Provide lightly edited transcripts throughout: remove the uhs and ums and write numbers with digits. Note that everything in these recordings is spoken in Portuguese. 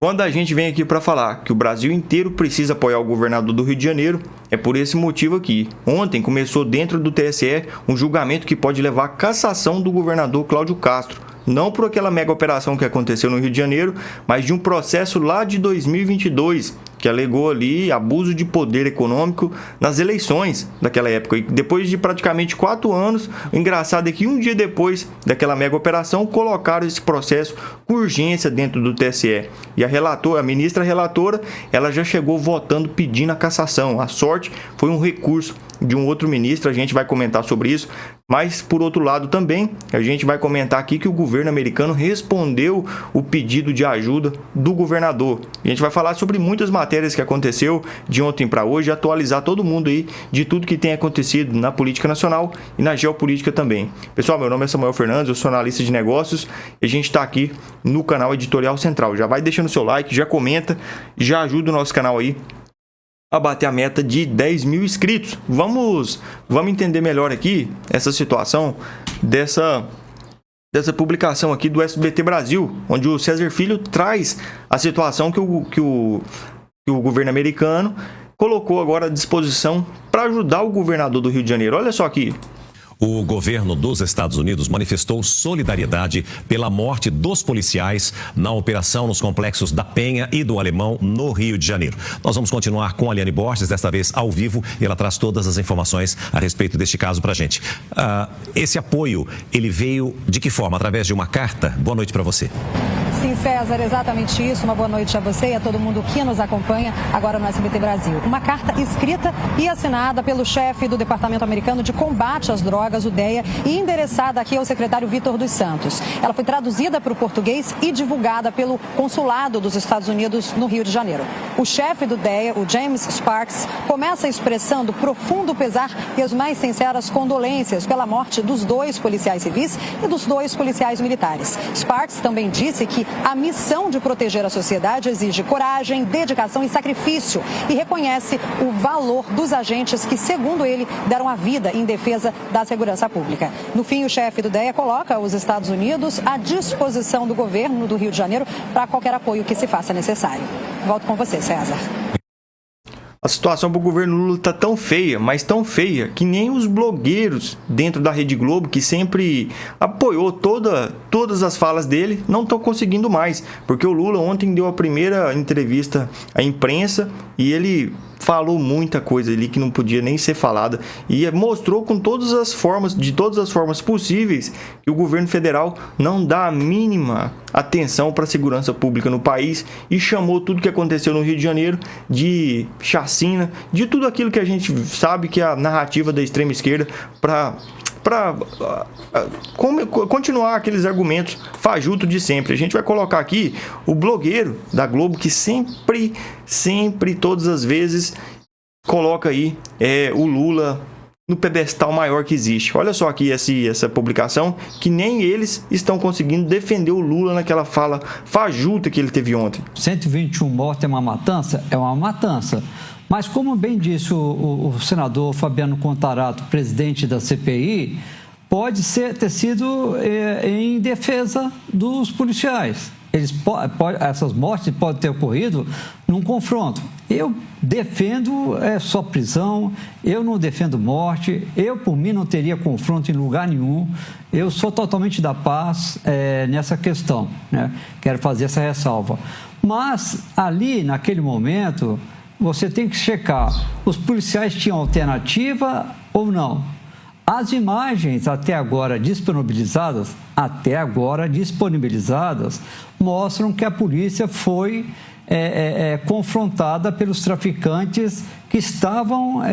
Quando a gente vem aqui para falar que o Brasil inteiro precisa apoiar o governador do Rio de Janeiro, é por esse motivo aqui. Ontem começou dentro do TSE um julgamento que pode levar à cassação do governador Cláudio Castro. Não por aquela mega operação que aconteceu no Rio de Janeiro, mas de um processo lá de 2022, que alegou ali abuso de poder econômico nas eleições daquela época. E depois de praticamente 4 anos, o engraçado é que um dia depois daquela mega operação, colocaram esse processo com urgência dentro do TSE. E a ministra relatora, ela já chegou votando pedindo a cassação. A sorte foi um recurso de um outro ministro, a gente vai comentar sobre isso. Mas, por outro lado também, a gente vai comentar aqui que o governo americano respondeu o pedido de ajuda do governador. A gente vai falar sobre muitas matérias que aconteceu de ontem para hoje, atualizar todo mundo aí de tudo que tem acontecido na política nacional e na geopolítica também. Pessoal, meu nome é Samuel Fernandes, eu sou analista de negócios e a gente está aqui no canal Editorial Central. Já vai deixando seu like, já comenta, já ajuda o nosso canal aí a bater a meta de 10 mil inscritos. Vamos entender melhor aqui essa situação dessa publicação aqui do SBT Brasil, onde o César Filho traz a situação que o governo americano colocou agora à disposição para ajudar o governador do Rio de Janeiro. Olha só aqui. O governo dos Estados Unidos manifestou solidariedade pela morte dos policiais na operação nos complexos da Penha e do Alemão, no Rio de Janeiro. Nós vamos continuar com a Liane Borges, desta vez ao vivo, e ela traz todas as informações a respeito deste caso para a gente. Esse apoio, ele veio de que forma? Através de uma carta? Boa noite para você. Sim, César, exatamente isso. Uma boa noite a você e a todo mundo que nos acompanha agora no SBT Brasil. Uma carta escrita e assinada pelo chefe do Departamento Americano de Combate às Drogas, o DEA, e endereçada aqui ao secretário Vitor dos Santos. Ela foi traduzida para o português e divulgada pelo Consulado dos Estados Unidos no Rio de Janeiro. O chefe do DEA, o James Sparks, começa expressando profundo pesar e as mais sinceras condolências pela morte dos 2 policiais civis e dos 2 policiais militares. Sparks também disse que a missão de proteger a sociedade exige coragem, dedicação e sacrifício e reconhece o valor dos agentes que, segundo ele, deram a vida em defesa da segurança pública. No fim, o chefe do DEA coloca os Estados Unidos à disposição do governo do Rio de Janeiro para qualquer apoio que se faça necessário. Volto com você, César. A situação para o governo Lula está tão feia, mas tão feia, que nem os blogueiros dentro da Rede Globo, que sempre apoiou todas as falas dele, não estão conseguindo mais. Porque o Lula ontem deu a primeira entrevista à imprensa e ele falou muita coisa ali que não podia nem ser falada e mostrou com todas as formas possíveis que o governo federal não dá a mínima atenção para a segurança pública no país e chamou tudo que aconteceu no Rio de Janeiro de chacina, de tudo aquilo que a gente sabe que é a narrativa da extrema esquerda para continuar aqueles argumentos fajutos de sempre. A gente vai colocar aqui o blogueiro da Globo que sempre, todas as vezes, coloca aí o Lula no pedestal maior que existe. Olha só aqui essa publicação, que nem eles estão conseguindo defender o Lula naquela fala fajuta que ele teve ontem. 121 mortes é uma matança? É uma matança. Mas, como bem disse o senador Fabiano Contarato, presidente da CPI, pode ter sido em defesa dos policiais. Essas mortes podem ter ocorrido num confronto. Eu defendo só prisão, eu não defendo morte, eu, por mim, não teria confronto em lugar nenhum. Eu sou totalmente da paz nessa questão, né? Quero fazer essa ressalva. Mas, ali, naquele momento, você tem que checar, os policiais tinham alternativa ou não? As imagens até agora disponibilizadas mostram que a polícia foi confrontada pelos traficantes que estavam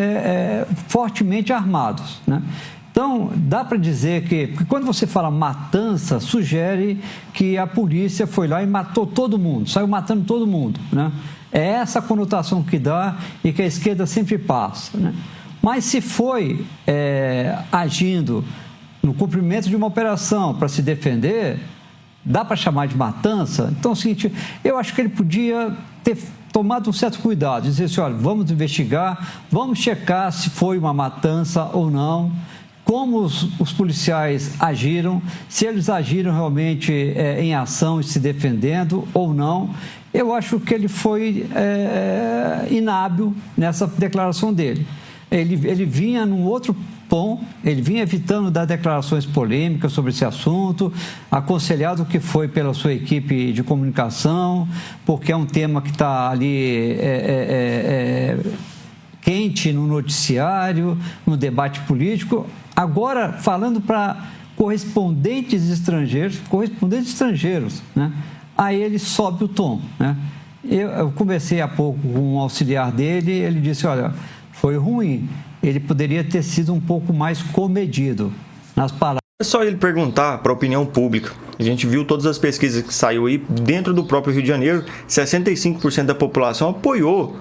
fortemente armados, né? Então, dá para dizer que quando você fala matança, sugere que a polícia foi lá e matou todo mundo, saiu matando todo mundo, né? É essa a conotação que dá e que a esquerda sempre passa, né? Mas se foi agindo no cumprimento de uma operação para se defender, dá para chamar de matança? Então é o seguinte, eu acho que ele podia ter tomado um certo cuidado, dizer assim, olha, vamos investigar, vamos checar se foi uma matança ou não, como os policiais agiram, se eles agiram realmente em ação e se defendendo ou não, Eu acho que ele foi inábil nessa declaração dele. Ele vinha num outro tom, ele vinha evitando dar declarações polêmicas sobre esse assunto, aconselhado que foi pela sua equipe de comunicação, porque é um tema que está ali quente no noticiário, no debate político. Agora, falando para correspondentes estrangeiros, né? Aí ele sobe o tom, né? Eu conversei há pouco com um auxiliar dele, ele disse, olha, foi ruim, ele poderia ter sido um pouco mais comedido nas palavras. É só ele perguntar para a opinião pública. A gente viu todas as pesquisas que saiu aí, dentro do próprio Rio de Janeiro, 65% da população apoiou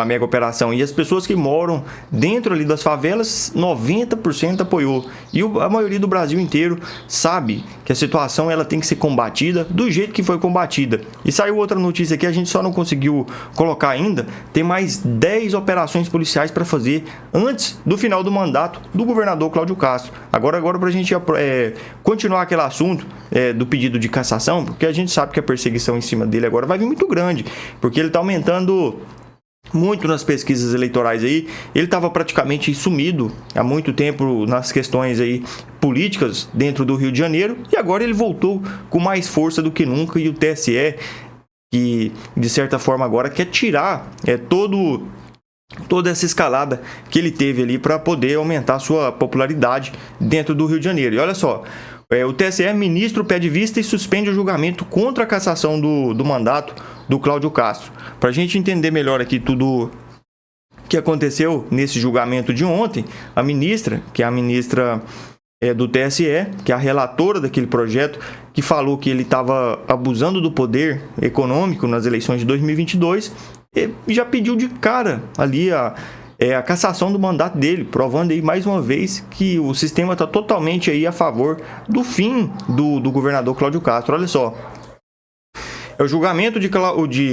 a mega operação. E as pessoas que moram dentro ali das favelas, 90% apoiou. E a maioria do Brasil inteiro sabe que a situação ela tem que ser combatida do jeito que foi combatida. E saiu outra notícia aqui, a gente só não conseguiu colocar ainda. Tem mais 10 operações policiais para fazer antes do final do mandato do governador Cláudio Castro. Agora para a gente continuar aquele assunto do pedido de cassação, porque a gente sabe que a perseguição em cima dele agora vai vir muito grande, porque ele está aumentando muito nas pesquisas eleitorais aí. Ele estava praticamente sumido há muito tempo nas questões aí políticas dentro do Rio de Janeiro, e agora ele voltou com mais força do que nunca, e o TSE, que de certa forma agora quer tirar toda essa escalada que ele teve ali para poder aumentar sua popularidade dentro do Rio de Janeiro. E olha só, o TSE, ministro pede vista e suspende o julgamento contra a cassação do mandato do Cláudio Castro. Para a gente entender melhor aqui tudo que aconteceu nesse julgamento de ontem, a ministra, que é a ministra do TSE, que é a relatora daquele projeto, que falou que ele estava abusando do poder econômico nas eleições de 2022, e já pediu de cara ali a cassação do mandato dele, provando aí mais uma vez que o sistema está totalmente aí a favor do fim do governador Cláudio Castro. Olha só, o julgamento de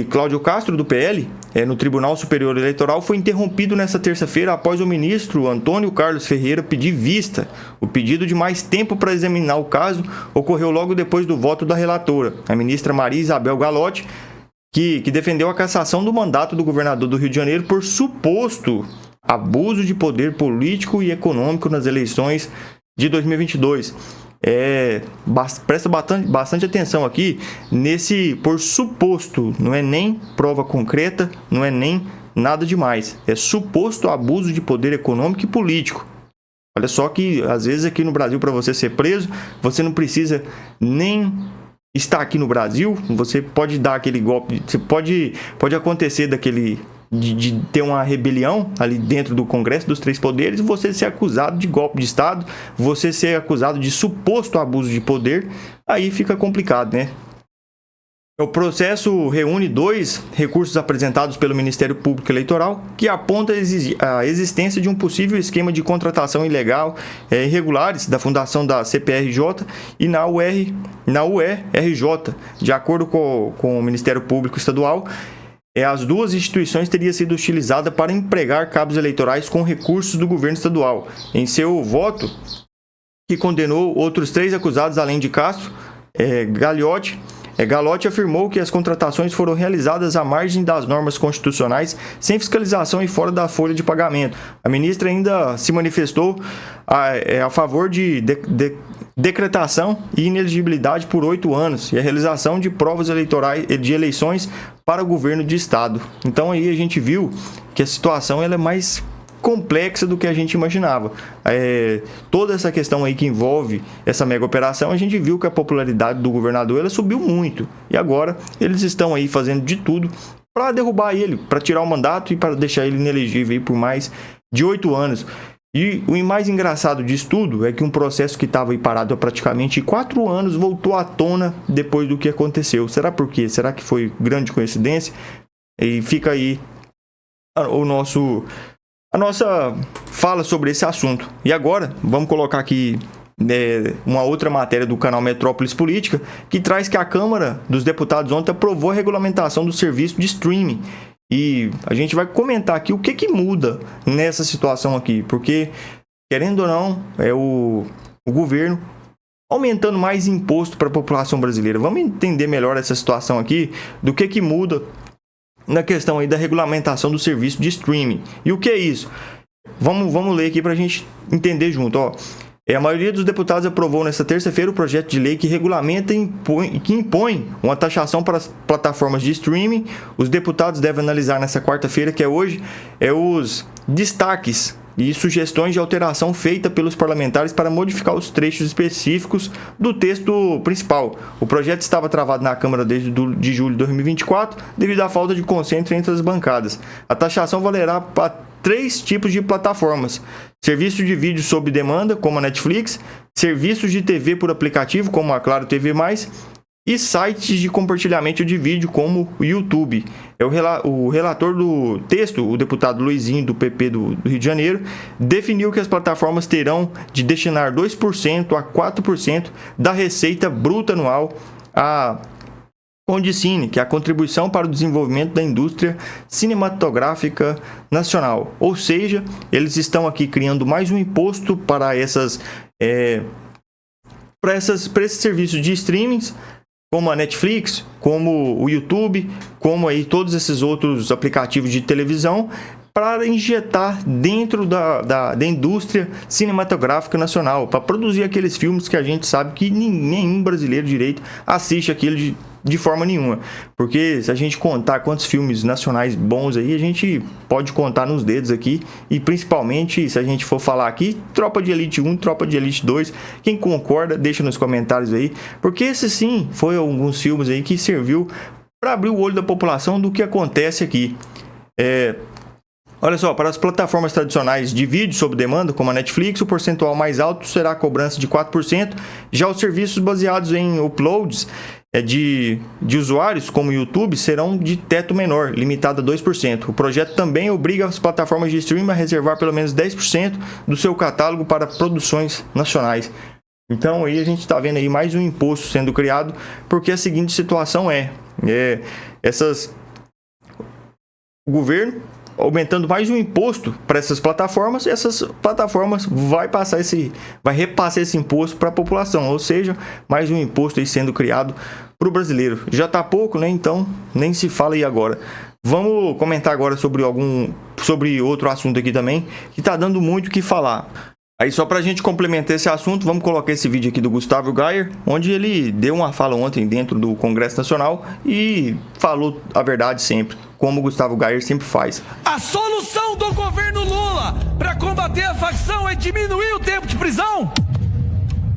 Cláudio Castro, do PL, no Tribunal Superior Eleitoral, foi interrompido nesta terça-feira após o ministro Antônio Carlos Ferreira pedir vista. O pedido de mais tempo para examinar o caso ocorreu logo depois do voto da relatora, a ministra Maria Isabel Galotti, que defendeu a cassação do mandato do governador do Rio de Janeiro por suposto abuso de poder político e econômico nas eleições de 2022. Presta bastante atenção aqui nesse por suposto, não é nem prova concreta, não é nem nada demais, é suposto abuso de poder econômico e político. Olha só que às vezes aqui no Brasil, para você ser preso, você não precisa nem estar aqui no Brasil, você pode dar aquele golpe, você pode acontecer de ter uma rebelião ali dentro do Congresso dos Três Poderes, você ser acusado de golpe de Estado, você ser acusado de suposto abuso de poder, aí fica complicado, né? O processo reúne 2 recursos apresentados pelo Ministério Público Eleitoral, que aponta a existência de um possível esquema de contratação ilegal irregulares da Fundação da CPRJ e na UERJ. De acordo com o Ministério Público Estadual, as duas instituições teriam sido utilizadas para empregar cabos eleitorais com recursos do governo estadual. Em seu voto, que condenou outros 3 acusados, além de Castro, Galotti afirmou que as contratações foram realizadas à margem das normas constitucionais, sem fiscalização e fora da folha de pagamento. A ministra ainda se manifestou a favor de decretação e inelegibilidade por 8 anos e a realização de provas eleitorais de eleições para o governo de estado. Então aí a gente viu que a situação ela é mais complexa do que a gente imaginava. Toda essa questão aí que envolve essa mega operação, a gente viu que a popularidade do governador ela subiu muito. E agora eles estão aí fazendo de tudo para derrubar ele, para tirar o mandato e para deixar ele inelegível aí por mais de 8 anos. E o mais engraçado disso tudo é que um processo que estava aí parado há praticamente 4 anos voltou à tona depois do que aconteceu. Será por quê? Será que foi grande coincidência? E fica aí a nossa fala sobre esse assunto. E agora, vamos colocar aqui uma outra matéria do canal Metrópolis Política, que traz que a Câmara dos Deputados ontem aprovou a regulamentação do serviço de streaming. E a gente vai comentar aqui o que muda nessa situação aqui, porque, querendo ou não, o governo aumentando mais imposto para a população brasileira. Vamos entender melhor essa situação aqui, do que muda na questão aí da regulamentação do serviço de streaming. E o que é isso? Vamos ler aqui para a gente entender junto. Ó. A maioria dos deputados aprovou nesta terça-feira o projeto de lei que regulamenta e impõe uma taxação para as plataformas de streaming. Os deputados devem analisar nessa quarta-feira, que é hoje, os destaques e sugestões de alteração feita pelos parlamentares para modificar os trechos específicos do texto principal. O projeto estava travado na Câmara desde de julho de 2024 devido à falta de consenso entre as bancadas. A taxação valerá para 3 tipos de plataformas: serviços de vídeo sob demanda, como a Netflix, serviços de TV por aplicativo, como a Claro TV+, e sites de compartilhamento de vídeo, como o YouTube. O relator do texto, o deputado Luizinho, do PP do Rio de Janeiro, definiu que as plataformas terão de destinar 2% a 4% da receita bruta anual à Condicine, que é a contribuição para o desenvolvimento da indústria cinematográfica nacional. Ou seja, eles estão aqui criando mais um imposto para esses serviços de streamings, como a Netflix, como o YouTube, como aí todos esses outros aplicativos de televisão, para injetar dentro da indústria cinematográfica nacional, para produzir aqueles filmes que a gente sabe que nenhum brasileiro direito assiste aquilo de forma nenhuma. Porque se a gente contar quantos filmes nacionais bons aí, a gente pode contar nos dedos aqui. E principalmente, se a gente for falar aqui, Tropa de Elite 1, Tropa de Elite 2. Quem concorda, deixa nos comentários aí. Porque esse sim, foi alguns filmes aí que serviu para abrir o olho da população do que acontece aqui. Olha só, para as plataformas tradicionais de vídeo sob demanda, como a Netflix, o percentual mais alto será a cobrança de 4%. Já os serviços baseados em uploads de usuários, como o YouTube, serão de teto menor, limitado a 2%. O projeto também obriga as plataformas de streaming a reservar pelo menos 10% do seu catálogo para produções nacionais. Então aí a gente está vendo aí mais um imposto sendo criado, porque a seguinte situação o governo aumentando mais um imposto para essas plataformas vai repassar esse imposto para a população, ou seja, mais um imposto aí sendo criado para o brasileiro. Já está pouco, né? Então nem se fala aí agora. Vamos comentar agora sobre outro assunto aqui também, que está dando muito o que falar. Aí só para a gente complementar esse assunto, vamos colocar esse vídeo aqui do Gustavo Gayer, onde ele deu uma fala ontem dentro do Congresso Nacional e falou a verdade sempre, como o Gustavo Gayer sempre faz. A solução do governo Lula para combater a facção é diminuir o tempo de prisão?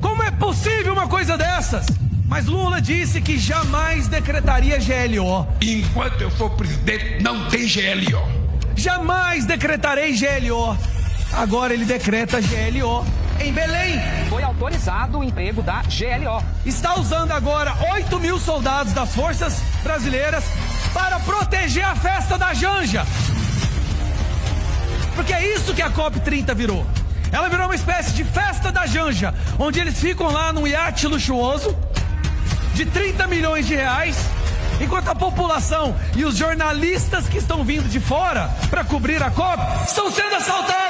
Como é possível uma coisa dessas? Mas Lula disse que jamais decretaria GLO. Enquanto eu for presidente, não tem GLO. Jamais decretarei GLO. Agora ele decreta GLO em Belém. Foi autorizado o emprego da GLO. Está usando agora 8 mil soldados das forças brasileiras para proteger a festa da Janja. Porque é isso que a COP30 virou. Ela virou uma espécie de festa da Janja, onde eles ficam lá num iate luxuoso de 30 milhões de reais, enquanto a população e os jornalistas que estão vindo de fora para cobrir a COP estão sendo assaltados.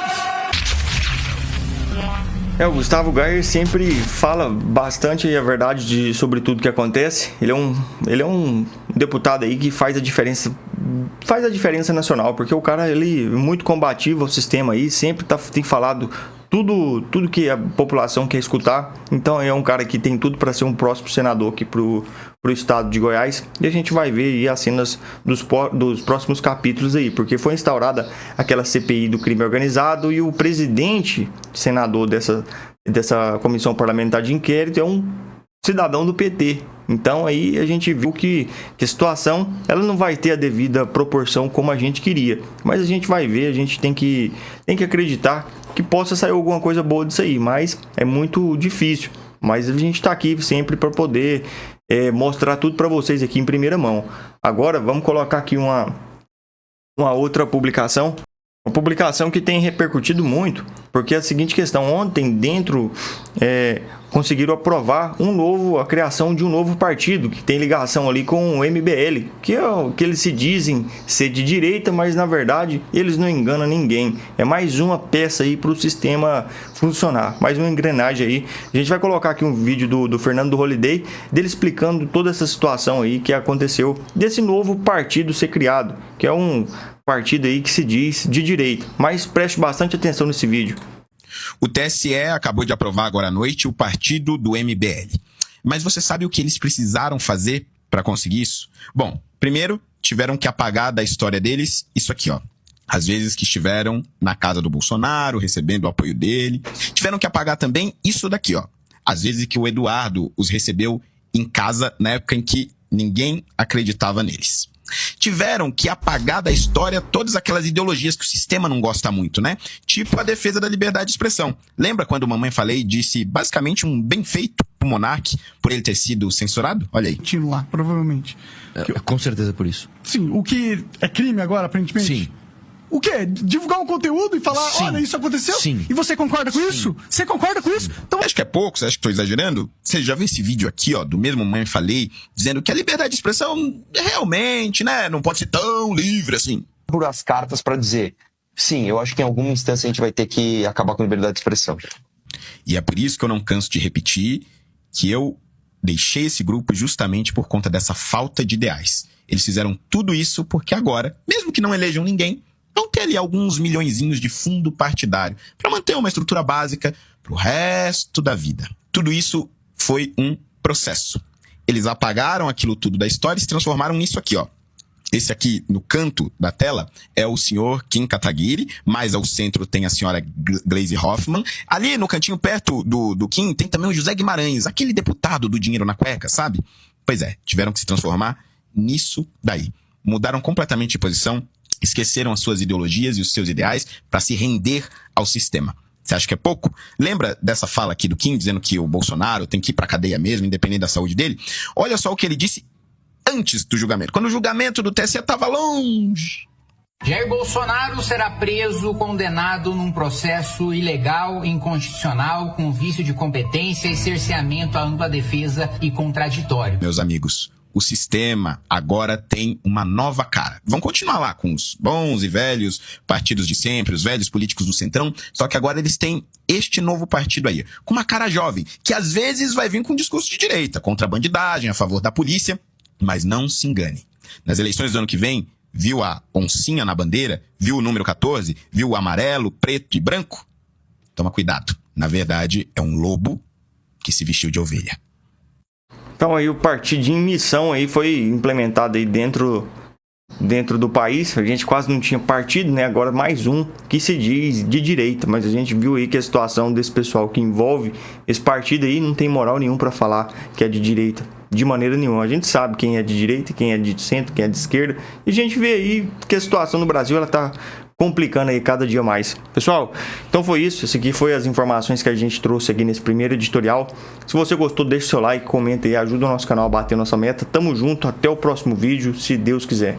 O Gustavo Gayer sempre fala bastante a verdade sobre tudo que acontece. Ele é um deputado aí que faz a diferença nacional, porque o cara ele é muito combativo ao sistema aí, sempre tem falado tudo que a população quer escutar. Então é um cara que tem tudo para ser um próximo senador aqui pro estado de Goiás, e a gente vai ver aí as cenas dos próximos capítulos aí, porque foi instaurada aquela CPI do crime organizado e o presidente senador dessa comissão parlamentar de inquérito é um cidadão do PT. Então aí a gente viu que a situação ela não vai ter a devida proporção como a gente queria, mas a gente vai ver, a gente tem que acreditar que possa sair alguma coisa boa disso aí, mas é muito difícil. Mas a gente está aqui sempre para poder mostrar tudo para vocês aqui em primeira mão. Agora vamos colocar aqui uma outra publicação, uma publicação que tem repercutido muito porque é a seguinte questão, ontem conseguiram aprovar a criação de um novo partido, que tem ligação ali com o MBL, que é o que eles se dizem ser de direita, mas na verdade eles não enganam ninguém. É mais uma peça aí para o sistema funcionar, mais uma engrenagem aí. A gente vai colocar aqui um vídeo do Fernando do Holliday, dele explicando toda essa situação aí que aconteceu, desse novo partido ser criado, que é um partido aí que se diz de direita. Mas preste bastante atenção nesse vídeo. O TSE acabou de aprovar agora à noite o partido do MBL. Mas você sabe o que eles precisaram fazer para conseguir isso? Bom, primeiro, tiveram que apagar da história deles isso aqui, ó. Às vezes que estiveram na casa do Bolsonaro, recebendo o apoio dele. Tiveram que apagar também isso daqui, ó. Às vezes que o Eduardo os recebeu em casa na época em que ninguém acreditava neles. Tiveram que apagar da história todas aquelas ideologias que o sistema não gosta muito, né? Tipo a defesa da liberdade de expressão. Lembra quando Mamãe Falei disse basicamente um bem feito pro Monark por ele ter sido censurado? Olha aí. Tiro lá, provavelmente. Com certeza por isso. Sim, o que é crime agora, aparentemente? Sim. O quê? Divulgar um conteúdo e falar, Sim. olha, isso aconteceu? Sim. E você concorda com isso? Você concorda com isso? Então... Acho que é pouco, você acha que estou exagerando? Você já viu esse vídeo aqui, ó, do mesmo Mamãe Falei, dizendo que a liberdade de expressão realmente, né, não pode ser tão livre assim. Por as cartas para dizer, sim, eu acho que em alguma instância a gente vai ter que acabar com a liberdade de expressão. E é por isso que eu não canso de repetir que eu deixei esse grupo justamente por conta dessa falta de ideais. Eles fizeram tudo isso porque agora, mesmo que não elejam ninguém, vão ter ali alguns milhõezinhos de fundo partidário para manter uma estrutura básica pro resto da vida. Tudo isso foi um processo. Eles apagaram aquilo tudo da história e se transformaram nisso aqui, ó. Esse aqui, no canto da tela, é o senhor Kim Kataguiri, mais ao centro tem a senhora Gleisi Hoffmann. Ali no cantinho perto do Kim tem também o José Guimarães, aquele deputado do dinheiro na cueca, sabe? Pois é, tiveram que se transformar nisso daí. Mudaram completamente de posição, esqueceram as suas ideologias e os seus ideais para se render ao sistema. Você acha que é pouco? Lembra dessa fala aqui do Kim, dizendo que o Bolsonaro tem que ir pra cadeia mesmo, independente da saúde dele? Olha só o que ele disse antes do julgamento, quando o julgamento do TSE estava longe. Jair Bolsonaro será preso, condenado num processo ilegal, inconstitucional, com vício de competência e cerceamento à ampla defesa e contraditório. Meus amigos, o sistema agora tem uma nova cara. Vão continuar lá com os bons e velhos partidos de sempre, os velhos políticos do Centrão, só que agora eles têm este novo partido aí, com uma cara jovem, que às vezes vai vir com um discurso de direita, contra a bandidagem, a favor da polícia, mas não se engane. Nas eleições do ano que vem, viu a oncinha na bandeira? Viu o número 14? Viu o amarelo, preto e branco? Toma cuidado. Na verdade, é um lobo que se vestiu de ovelha. Então aí o partidinho em missão aí foi implementado aí dentro do país. A gente quase não tinha partido, né? Agora mais um que se diz de direita, mas a gente viu aí que a situação desse pessoal que envolve esse partido aí não tem moral nenhum para falar que é de direita, de maneira nenhuma. A gente sabe quem é de direita, quem é de centro, quem é de esquerda, e a gente vê aí que a situação no Brasil ela tá complicando aí cada dia mais. Pessoal, então foi isso. Esse aqui foi as informações que a gente trouxe aqui nesse primeiro editorial. Se você gostou, deixa o seu like, comenta aí, ajuda o nosso canal a bater nossa meta. Tamo junto, até o próximo vídeo, se Deus quiser.